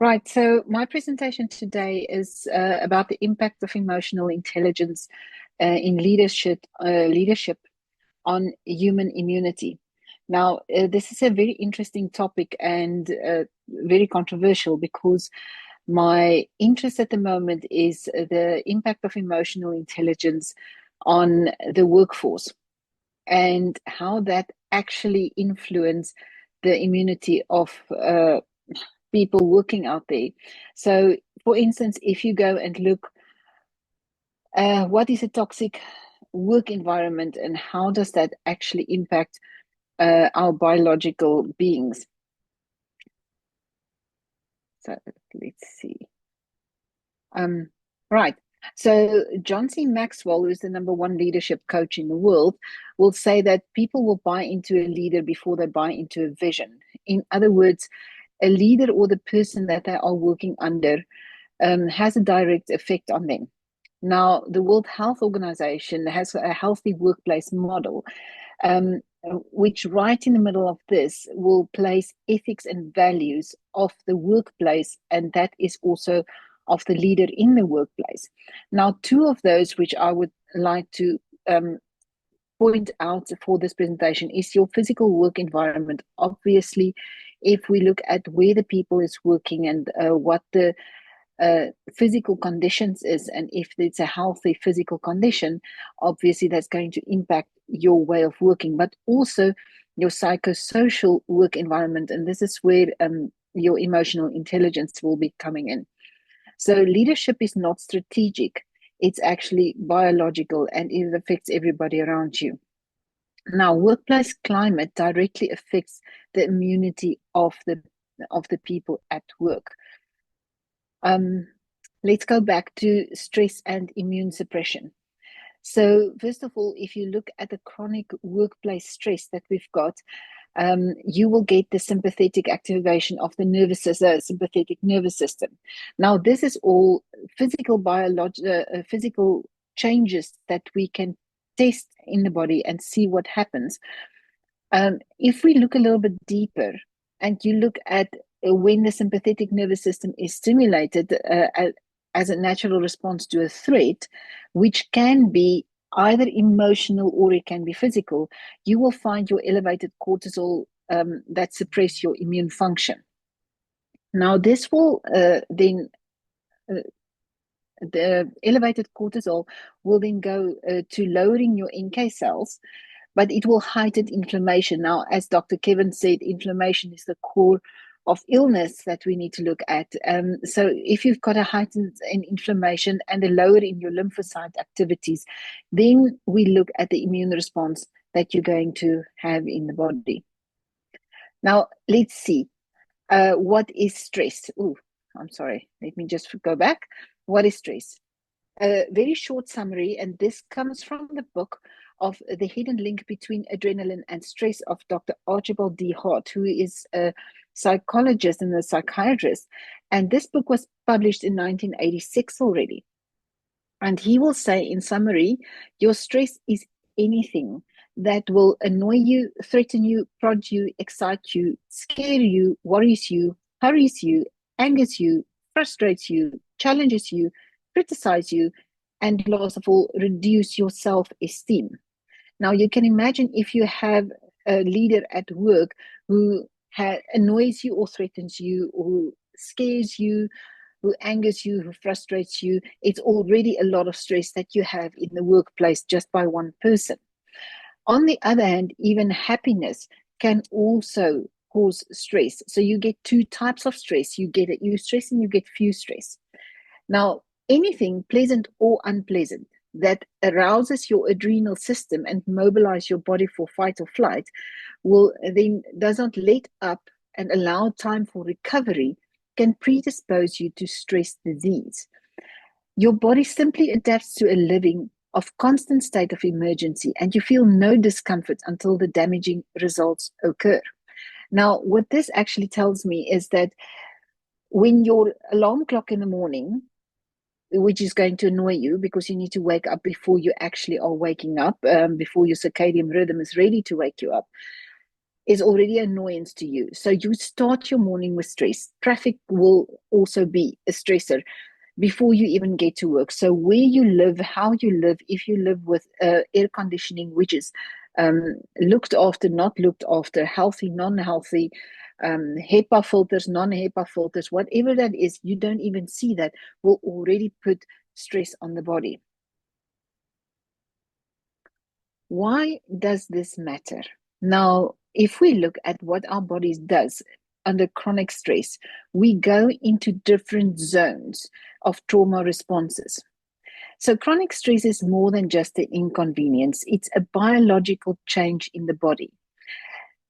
Right. So my presentation today is about the impact of emotional intelligence in leadership on human immunity. Now, this is a very interesting topic and very controversial because my interest at the moment is the impact of emotional intelligence on the workforce and how that actually influence the immunity of people working out there. So, for instance, if you go and look, what is a toxic work environment and how does that actually impact our biological beings? So, let's see. Right. So, John C. Maxwell, who's the number one leadership coach in the world, will say that people will buy into a leader before they buy into a vision. In other words, a leader or the person that they are working under has a direct effect on them. Now, the World Health Organization has a healthy workplace model, um, which right in the middle of this will place ethics and values of the workplace, and that is also of the leader in the workplace. Now, two of those which I would like to point out for this presentation is your physical work environment. Obviously, if we look at where the people is working and what the physical conditions is, and if it's a healthy physical condition, obviously that's going to impact your way of working, but also your psychosocial work environment. And this is where your emotional intelligence will be coming in. So leadership is not strategic, it's actually biological and it affects everybody around you. Now, workplace climate directly affects the immunity of the people at work. Let's go back to stress and immune suppression. So, first of all, if you look at the chronic workplace stress that we've got, you will get the sympathetic activation of the sympathetic nervous system. Now, this is all physical changes that we can test in the body and see what happens. If we look a little bit deeper and you look at when the sympathetic nervous system is stimulated as a natural response to a threat, which can be either emotional or it can be physical, you will find your elevated cortisol that suppress your immune function. Now, this will then the elevated cortisol will then go to lowering your NK cells, but it will heighten inflammation. Now, as Dr. Kevin said, inflammation is the core of illness that we need to look at. So if you've got a heightened in inflammation and a lower in your lymphocyte activities, then we look at the immune response that you're going to have in the body. Now, let's see. What is stress? Oh, I'm sorry. Let me just go back. What is stress? A very short summary, and this comes from the book of The Hidden Link Between Adrenaline and Stress of Dr. Archibald D. Hart, who is a psychologist and a psychiatrist. And this book was published in 1986 already. And he will say, in summary, your stress is anything that will annoy you, threaten you, prod you, excite you, scare you, worries you, hurries you, angers you, frustrates you, challenges you, criticize you, and last of all, reduce your self-esteem. Now, you can imagine if you have a leader at work who annoys you or threatens you or scares you, who angers you, who frustrates you, it's already a lot of stress that you have in the workplace just by one person. On the other hand, even happiness can also cause stress. So you get two types of stress. You get eustress and you get eustress. Now, anything pleasant or unpleasant that arouses your adrenal system and mobilize your body for fight or flight will then does not let up and allow time for recovery can predispose you to stress disease. Your body simply adapts to a living of constant state of emergency, and you feel no discomfort until the damaging results occur. Now, what this actually tells me is that when your alarm clock in the morning, which is going to annoy you because you need to wake up before you actually are waking up, before your circadian rhythm is ready to wake you up, is already an annoyance to you. So you start your morning with stress. Traffic will also be a stressor before you even get to work. So where you live, how you live, if you live with air conditioning, which is looked after, not looked after, healthy, non-healthy, HEPA filters, non-HEPA filters, whatever that is, you don't even see that, will already put stress on the body. Why does this matter? Now, if we look at what our bodies does under chronic stress, we go into different zones of trauma responses. So chronic stress is more than just an inconvenience. It's a biological change in the body.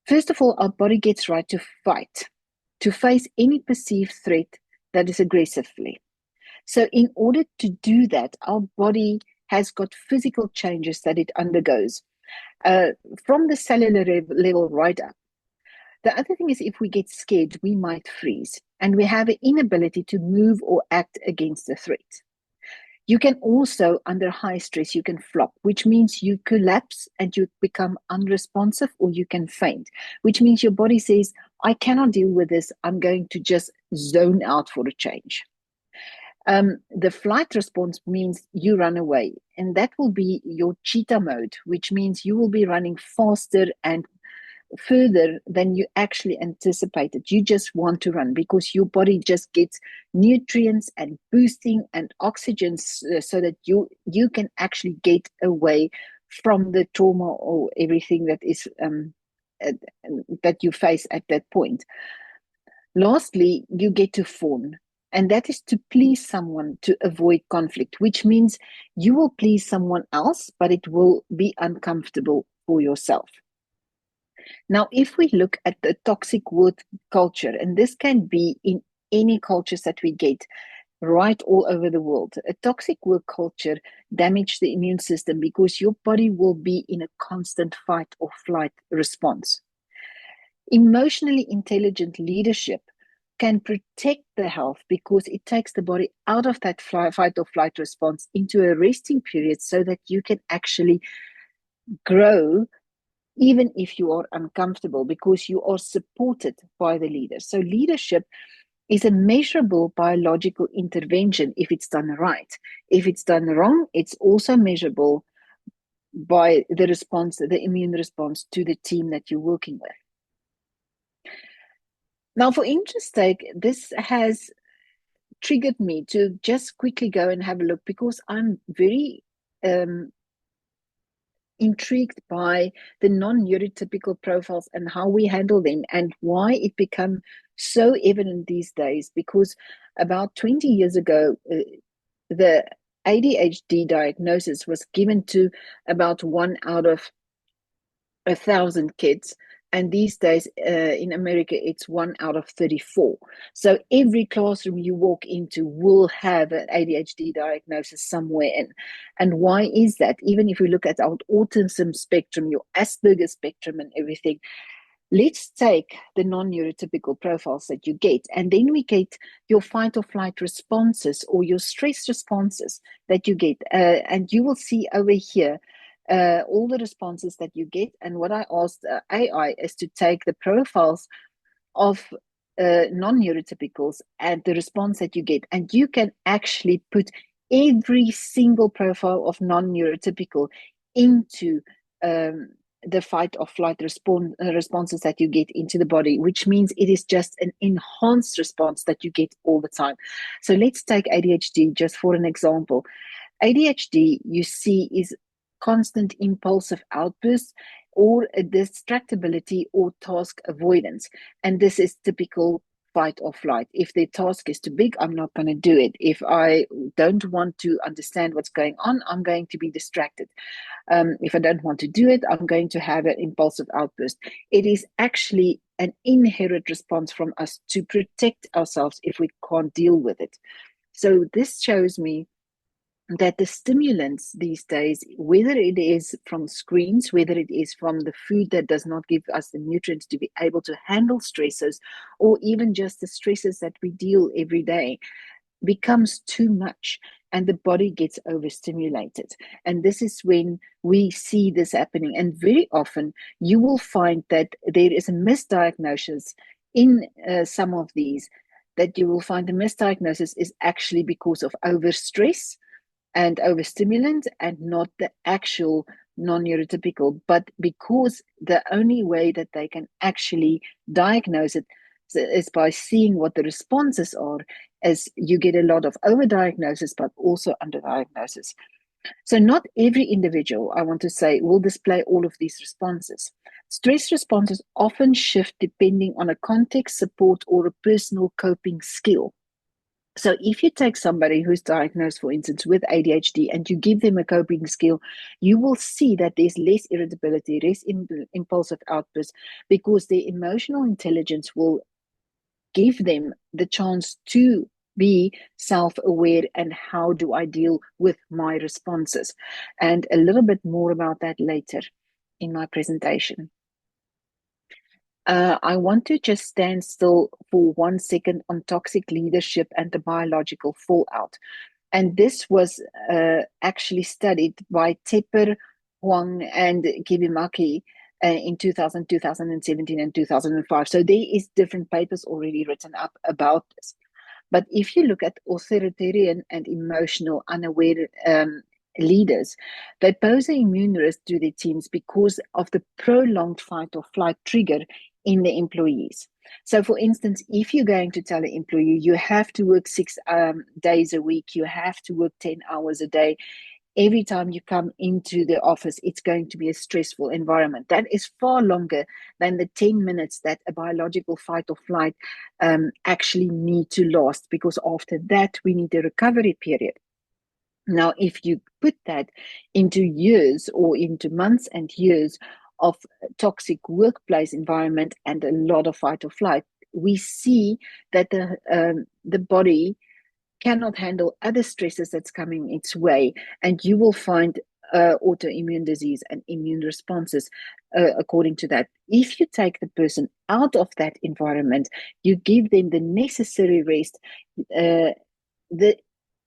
First of all, our body gets right to fight, to face any perceived threat that is aggressively. So in order to do that, our body has got physical changes that it undergoes from the cellular level right up. The other thing is, if we get scared, we might freeze, and we have an inability to move or act against the threat. You can also, under high stress, you can flop, which means you collapse and you become unresponsive, or you can faint, which means your body says, I cannot deal with this. I'm going to just zone out for a change. The flight response means you run away, and that will be your cheetah mode, which means you will be running faster and further than you actually anticipated. You just want to run because your body just gets nutrients and boosting and oxygen so that you can actually get away from the trauma or everything that is that you face at that point. Lastly, you get to fawn. And that is to please someone, to avoid conflict, which means you will please someone else, but it will be uncomfortable for yourself. Now, if we look at the toxic work culture, and this can be in any cultures that we get right all over the world, a toxic work culture damages the immune system because your body will be in a constant fight or flight response. Emotionally intelligent leadership can protect the health because it takes the body out of that fight or flight response into a resting period so that you can actually grow even if you are uncomfortable, because you are supported by the leader. So leadership is a measurable biological intervention if it's done right. If it's done wrong, it's also measurable by the response, the immune response to the team that you're working with. Now, for interest sake, this has triggered me to just quickly go and have a look because I'm very intrigued by the non-neurotypical profiles and how we handle them and why it become so evident these days. Because about 20 years ago, the ADHD diagnosis was given to about 1 out of 1,000 kids. And these days in America, it's 1 out of 34. So every classroom you walk into will have an ADHD diagnosis somewhere in. And why is that? Even if we look at our autism spectrum, your Asperger's spectrum and everything, let's take the non-neurotypical profiles that you get, and then we get your fight or flight responses or your stress responses that you get. And you will see over here all the responses that you get. And what I asked AI is to take the profiles of non-neurotypicals and the response that you get. And you can actually put every single profile of non-neurotypical into the fight or flight responses that you get into the body, which means it is just an enhanced response that you get all the time. So let's take ADHD just for an example. ADHD, you see, is constant impulsive outbursts or a distractibility or task avoidance. And this is typical fight or flight. If the task is too big, I'm not going to do it. If I don't want to understand what's going on, I'm going to be distracted. If I don't want to do it, I'm going to have an impulsive outburst. It is actually an inherent response from us to protect ourselves if we can't deal with it. So this shows me that the stimulants these days, whether it is from screens, whether it is from the food that does not give us the nutrients to be able to handle stresses, or even just the stresses that we deal every day, becomes too much. and the body gets overstimulated. And this is when we see this happening. And very often you will find that there is a misdiagnosis in some of these, that you will find the misdiagnosis is actually because of overstress and overstimulant and not the actual non-neurotypical, but because the only way that they can actually diagnose it is by seeing what the responses are, as you get a lot of overdiagnosis but also underdiagnosis. So not every individual, I want to say, will display all of these responses. Stress responses often shift depending on a context, support, or a personal coping skill. So if you take somebody who's diagnosed, for instance, with ADHD and you give them a coping skill, you will see that there's less irritability, less impulsive outbursts, because their emotional intelligence will give them the chance to be self-aware and how do I deal with my responses. And a little bit more about that later in my presentation. I want to just stand still for 1 second on toxic leadership and the biological fallout. And this was actually studied by Tepper, Huang, and Kibimaki in 2000, 2017, and 2005. So there is different papers already written up about this. But if you look at authoritarian and emotional, unaware leaders, they pose an immune risk to their teams because of the prolonged fight or flight trigger in the employees. So, for instance, if you're going to tell an employee you have to work 6 days a week, you have to work 10 hours a day, every time you come into the office, it's going to be a stressful environment. That is far longer than the 10 minutes that a biological fight or flight actually need to last, because after that, we need a recovery period. Now, if you put that into years or into months and years of toxic workplace environment and a lot of fight or flight, we see that the body cannot handle other stresses that's coming its way, and you will find autoimmune disease and immune responses according to that. If you take the person out of that environment, you give them the necessary rest,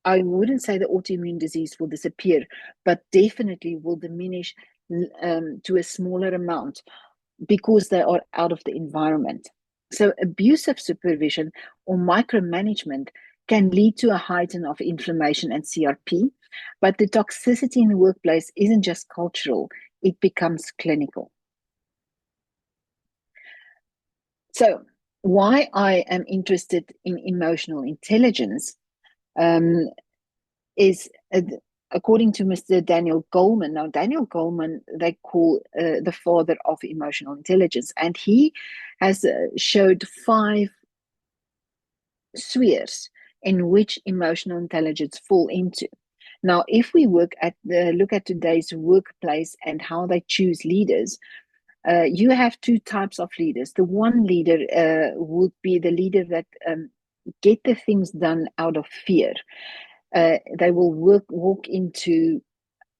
I wouldn't say the autoimmune disease will disappear, but definitely will diminish to a smaller amount because they are out of the environment. So abusive supervision or micromanagement can lead to a heighten of inflammation and CRP, but the toxicity in the workplace isn't just cultural, it becomes clinical. So why I am interested in emotional intelligence is according to Mr. Daniel Goleman. Now, Daniel Goleman, they call the father of emotional intelligence, and he has showed 5 spheres in which emotional intelligence fall into. Now, if we look at today's workplace and how they choose leaders, you have 2 types of leaders. The one leader would be the leader that get the things done out of fear. They will walk into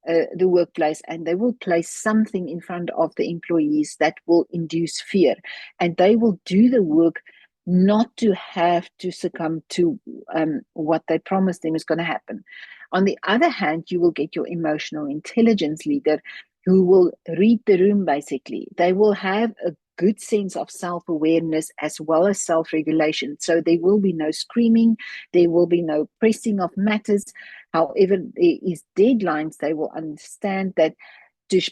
the workplace and they will place something in front of the employees that will induce fear, and they will do the work not to have to succumb to what they promised them is going to happen. On the other hand, you will get your emotional intelligence leader who will read the room. Basically, they will have a good sense of self-awareness as well as self-regulation. So there will be no screaming, there will be no pressing of matters. However, there is deadlines. They will understand that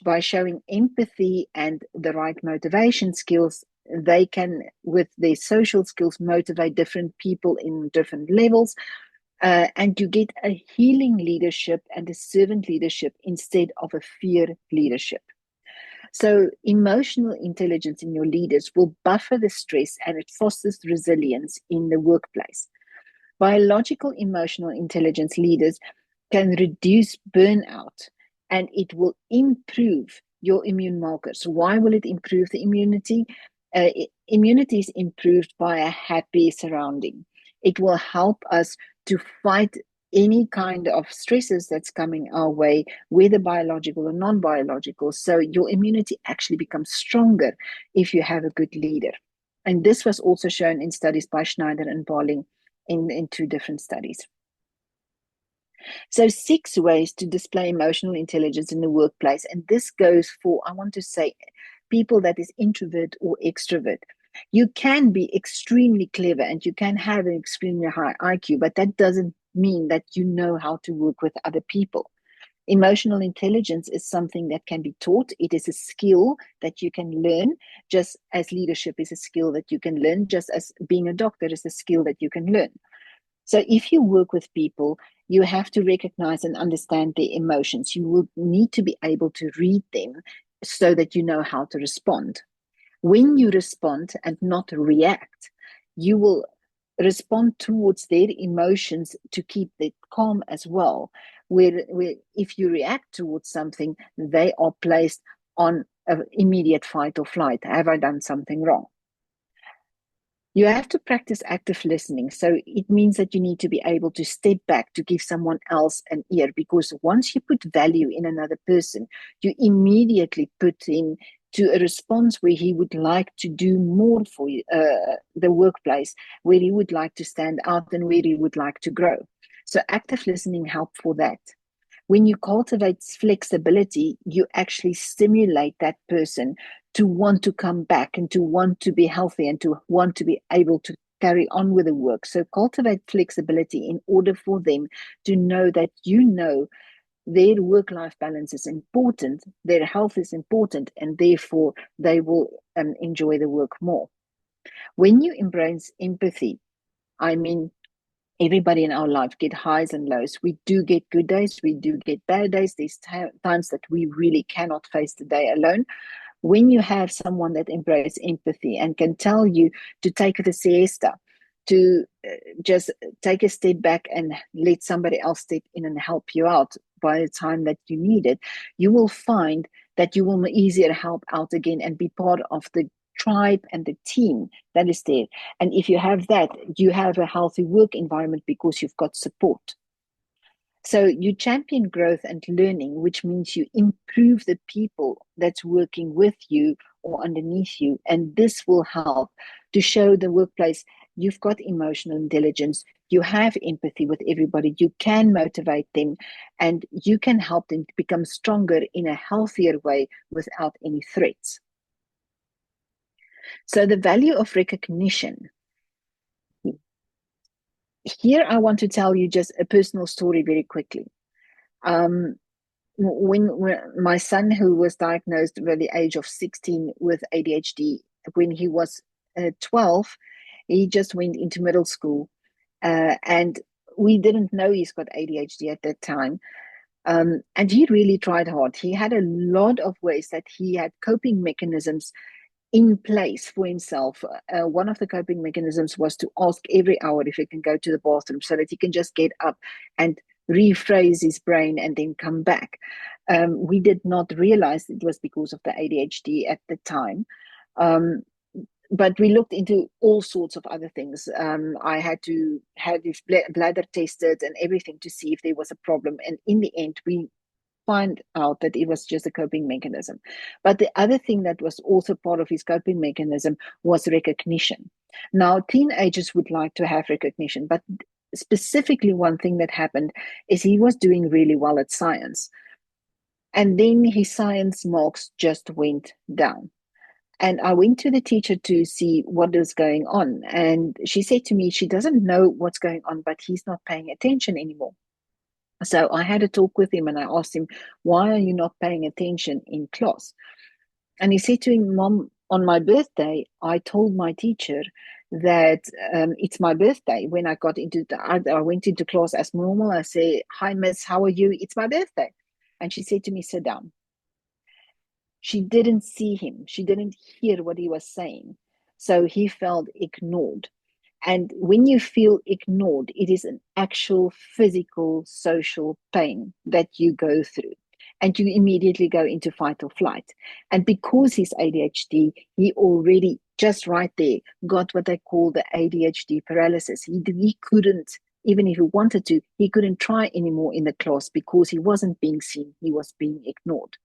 by showing empathy and the right motivation skills, they can, with their social skills, motivate different people in different levels. And you get a healing leadership and a servant leadership instead of a fear leadership. So emotional intelligence in your leaders will buffer the stress and it fosters resilience in the workplace. Biological emotional intelligence leaders can reduce burnout and it will improve your immune markers. Why will it improve the immunity? Immunity is improved by a happy surrounding. It will help us to fight any kind of stresses that's coming our way, whether biological or non-biological. So your immunity actually becomes stronger if you have a good leader. And this was also shown in studies by Schneider and Barling in 2 different studies. So 6 ways to display emotional intelligence in the workplace. And this goes for, I want to say, people that is introvert or extrovert. You can be extremely clever and you can have an extremely high IQ, but that doesn't mean that you know how to work with other people. Emotional intelligence is something that can be taught. It is a skill that you can learn, just as leadership is a skill that you can learn, just as being a doctor is a skill that you can learn. So if you work with people, you have to recognize and understand their emotions. You will need to be able to read them so that you know how to respond. When you respond and not react, you will respond towards their emotions to keep them calm as well. Where if you react towards something, they are placed on an immediate fight or flight. Have I done something wrong? You have to practice active listening. So it means that you need to be able to step back to give someone else an ear, because once you put value in another person, you immediately put him to a response where he would like to do more for you, the workplace, where he would like to stand out and where he would like to grow. So active listening helps for that. When you cultivate flexibility, you actually stimulate that person to want to come back and to want to be healthy and to want to be able to carry on with the work. So cultivate flexibility in order for them to know that you know their work-life balance is important, their health is important, and therefore they will enjoy the work more. When you embrace empathy, I mean, everybody in our life get highs and lows. We do get good days, we do get bad days. There's times that we really cannot face the day alone. When you have someone that embraces empathy and can tell you to take the siesta, to just take a step back and let somebody else step in and help you out by the time that you need it, you will find that you will easier help out again and be part of the tribe and the team that is there. And if you have that, you have a healthy work environment because you've got support. So you champion growth and learning, which means you improve the people that's working with you or underneath you. And this will help to show the workplace you've got emotional intelligence, you have empathy with everybody, you can motivate them, and you can help them to become stronger in a healthier way without any threats. So the value of recognition. Here, I want to tell you just a personal story very quickly. Um, when my son, who was diagnosed by the age of 16 with ADHD, when he was 12, he just went into middle school, and we didn't know he's got ADHD at that time. And he really tried hard. He had a lot of ways that he had coping mechanisms in place for himself. One of the coping mechanisms was to ask every hour if he can go to the bathroom so that he can just get up and rephrase his brain and then come back. We did not realize it was because of the ADHD at the time. But we looked into all sorts of other things. I had to have his bladder tested and everything to see if there was a problem. And in the end, we find out that it was just a coping mechanism. But the other thing that was also part of his coping mechanism was recognition. Now, teenagers would like to have recognition, but specifically one thing that happened is he was doing really well at science. And then his science marks just went down. And I went to the teacher to see what is going on. And she said to me, she doesn't know what's going on, but he's not paying attention anymore. So I had a talk with him and I asked him, why are you not paying attention in class? And he said to him, Mom, on my birthday, I told my teacher that it's my birthday. When I got into I went into class as normal. I say, hi, miss, how are you? It's my birthday. And she said to me, sit down. She didn't see him. She didn't hear what he was saying. So he felt ignored. And when you feel ignored, it is an actual physical, social pain that you go through. And you immediately go into fight or flight. And because he's ADHD, he already just right there got what they call the ADHD paralysis. He couldn't, even if he wanted to, he couldn't try anymore in the class because he wasn't being seen, he was being ignored.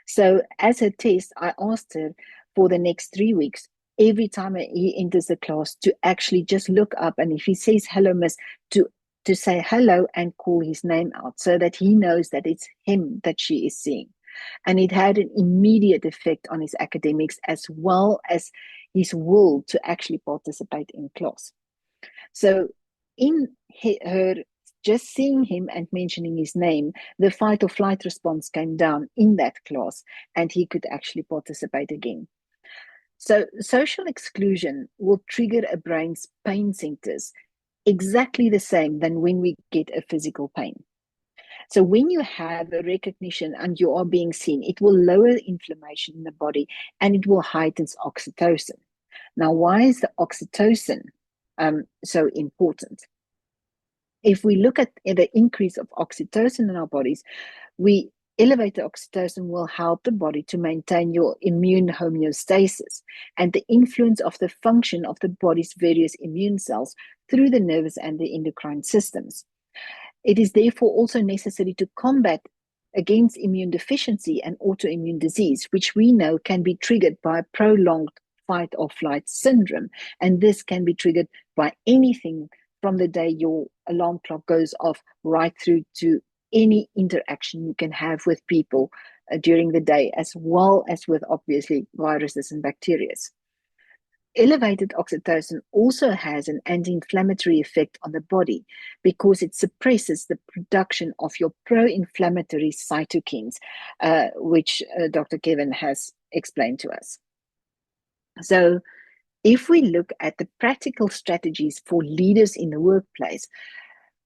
So as a test, I asked her for the next 3 weeks, every time he enters the class, to actually just look up. And if he says, hello, miss, to to say hello and call his name out so that he knows that it's him that she is seeing. And it had an immediate effect on his academics as well as his will to actually participate in class. So, in her just seeing him and mentioning his name, the fight or flight response came down in that class, and he could actually participate again. So, social exclusion will trigger a brain's pain centers exactly the same than when we get a physical pain. So when you have a recognition and you are being seen, it will lower inflammation in the body and it will heighten oxytocin. Now, why is the oxytocin so important? If we look at the increase of oxytocin in our bodies, we elevate the oxytocin will help the body to maintain your immune homeostasis and the influence of the function of the body's various immune cells through the nervous and the endocrine systems. It is therefore also necessary to combat against immune deficiency and autoimmune disease, which we know can be triggered by prolonged fight or flight syndrome. And this can be triggered by anything from the day your alarm clock goes off right through to any interaction you can have with people during the day, as well as with obviously viruses and bacteria. Elevated oxytocin also has an anti-inflammatory effect on the body because it suppresses the production of your pro-inflammatory cytokines, which Dr. Kevin has explained to us. So if we look at the practical strategies for leaders in the workplace,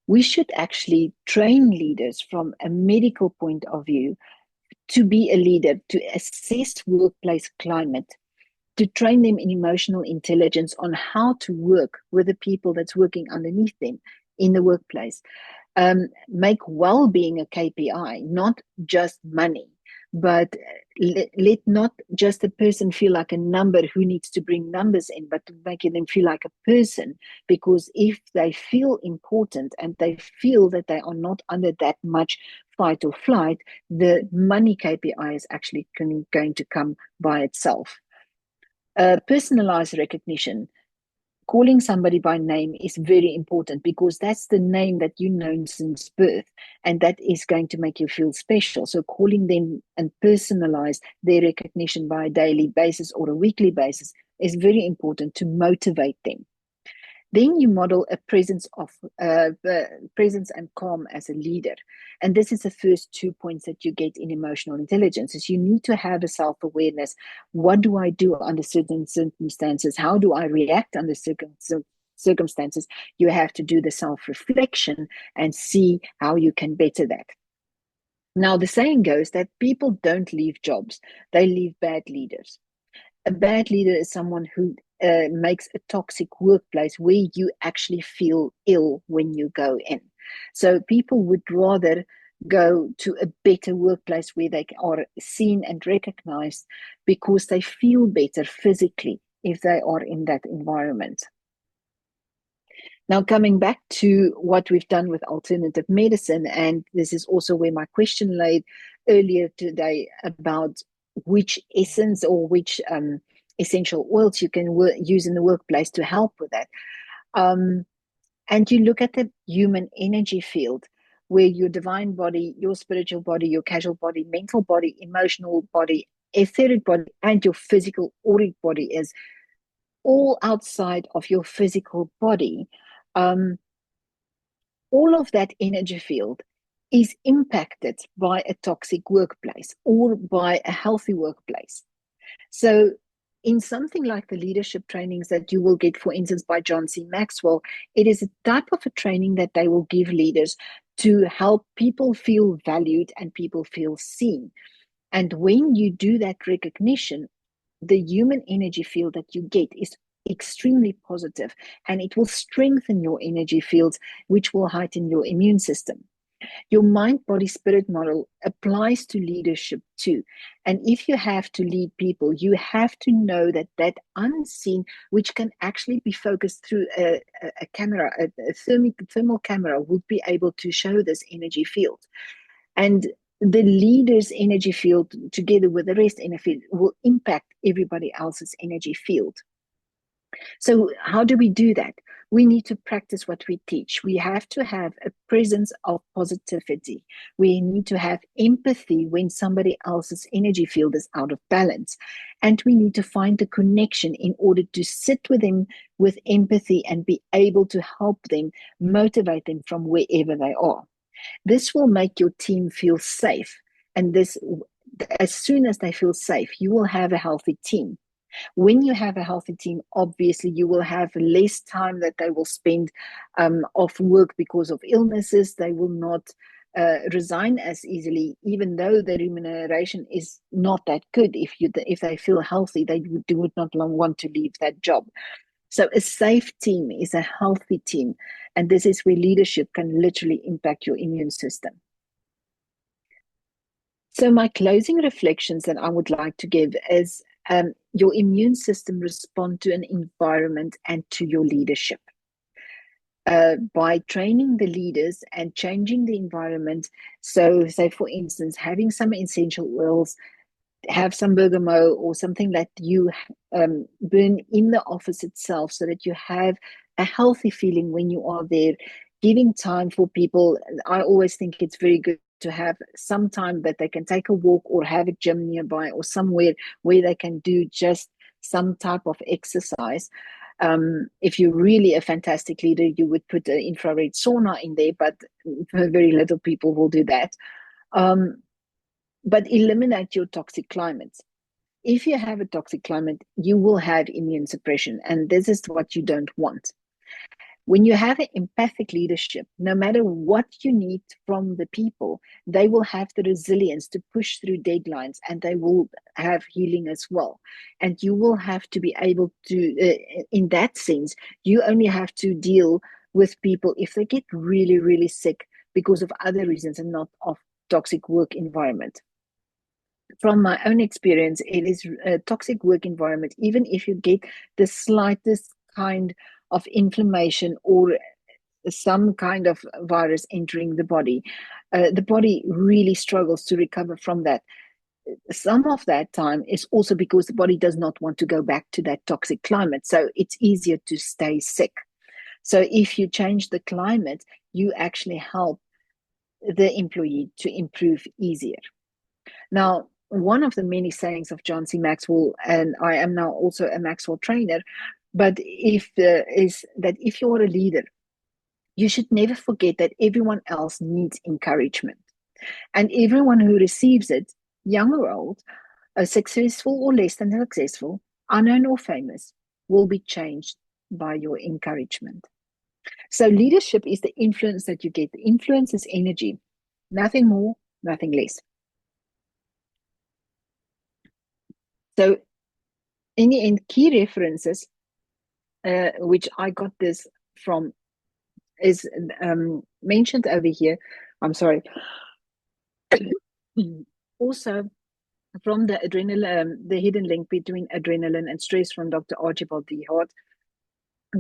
we should actually train leaders from a medical point of view to be a leader, to assess workplace climate, to train them in emotional intelligence on how to work with the people that's working underneath them in the workplace. Make well-being a KPI, not just money, but let not just a person feel like a number who needs to bring numbers in, but to make them feel like a person. Because if they feel important and they feel that they are not under that much fight or flight, the money KPI is actually going to come by itself. Personalized recognition, calling somebody by name is very important because that's the name that you've known since birth, and that is going to make you feel special. So calling them and personalize their recognition by a daily basis or a weekly basis is very important to motivate them. Then you model a presence and calm as a leader. And this is the first 2 points that you get in emotional intelligence, is you need to have a self-awareness. What do I do under certain circumstances? How do I react under circumstances? You have to do the self-reflection and see how you can better that. Now, the saying goes that people don't leave jobs, they leave bad leaders. A bad leader is someone who makes a toxic workplace where you actually feel ill when you go in. So people would rather go to a better workplace where they are seen and recognized because they feel better physically if they are in that environment. Now, coming back to what we've done with alternative medicine, and this is also where my question laid earlier today about which essence or which essential oils you can use in the workplace to help with that. And you look at the human energy field, where your divine body, your spiritual body, your casual body, mental body, emotional body, etheric body, and your physical auric body is all outside of your physical body. All of that energy field is impacted by a toxic workplace or by a healthy workplace. So in something like the leadership trainings that you will get, for instance, by John C. Maxwell, it is a type of a training that they will give leaders to help people feel valued and people feel seen. And when you do that recognition, the human energy field that you get is extremely positive, and it will strengthen your energy fields, which will heighten your immune system. Your mind, body, spirit model applies to leadership too. And if you have to lead people, you have to know that that unseen, which can actually be focused through a camera, a thermal camera, would be able to show this energy field. And the leader's energy field, together with the rest in a field, will impact everybody else's energy field. So how do we do that? We need to practice what we teach. We have to have a presence of positivity. We need to have empathy when somebody else's energy field is out of balance. And we need to find the connection in order to sit with them with empathy and be able to help them, motivate them from wherever they are. This will make your team feel safe. And this, as soon as they feel safe, you will have a healthy team. When you have a healthy team, obviously you will have less time that they will spend off work because of illnesses. They will not resign as easily, even though the remuneration is not that good. If they feel healthy, they would not want to leave that job. So a safe team is a healthy team, and this is where leadership can literally impact your immune system. So my closing reflections that I would like to give is your immune system responds to an environment and to your leadership. By training the leaders and changing the environment, so say for instance, having some essential oils, have some bergamot or something that you burn in the office itself so that you have a healthy feeling when you are there, giving time for people. I always think it's very good to have some time that they can take a walk or have a gym nearby or somewhere where they can do just some type of exercise. If you're really a fantastic leader, you would put an infrared sauna in there, but very little people will do that. But eliminate your toxic climates. If you have a toxic climate, you will have immune suppression, and this is what you don't want. When you have an empathic leadership, no matter what you need from the people, they will have the resilience to push through deadlines, and they will have healing as well. And you will have to be able to, in that sense, you only have to deal with people if they get really, really sick because of other reasons and not of toxic work environment. From my own experience, it is a toxic work environment. Even if you get the slightest kind of inflammation or some kind of virus entering the body really struggles to recover from that. Some of that time is also because the body does not want to go back to that toxic climate. So it's easier to stay sick. So if you change the climate, you actually help the employee to improve easier. Now, one of the many sayings of John C. Maxwell, and I am now also a Maxwell trainer, but is that if you're a leader, you should never forget that everyone else needs encouragement. And everyone who receives it, young or old, successful or less than successful, unknown or famous, will be changed by your encouragement. So leadership is the influence that you get. The influence is energy, nothing more, nothing less. So in the end, key references, which I got this from, is mentioned over here. I'm sorry. Also, from the adrenaline, the hidden link between adrenaline and stress from Dr. Archibald D. Hart.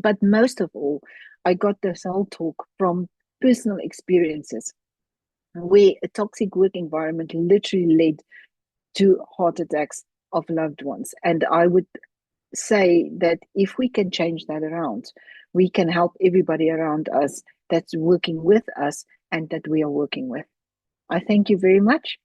But most of all, I got this whole talk from personal experiences where a toxic work environment literally led to heart attacks of loved ones. And I would say that if we can change that around, we can help everybody around us that's working with us and that we are working with. I thank you very much.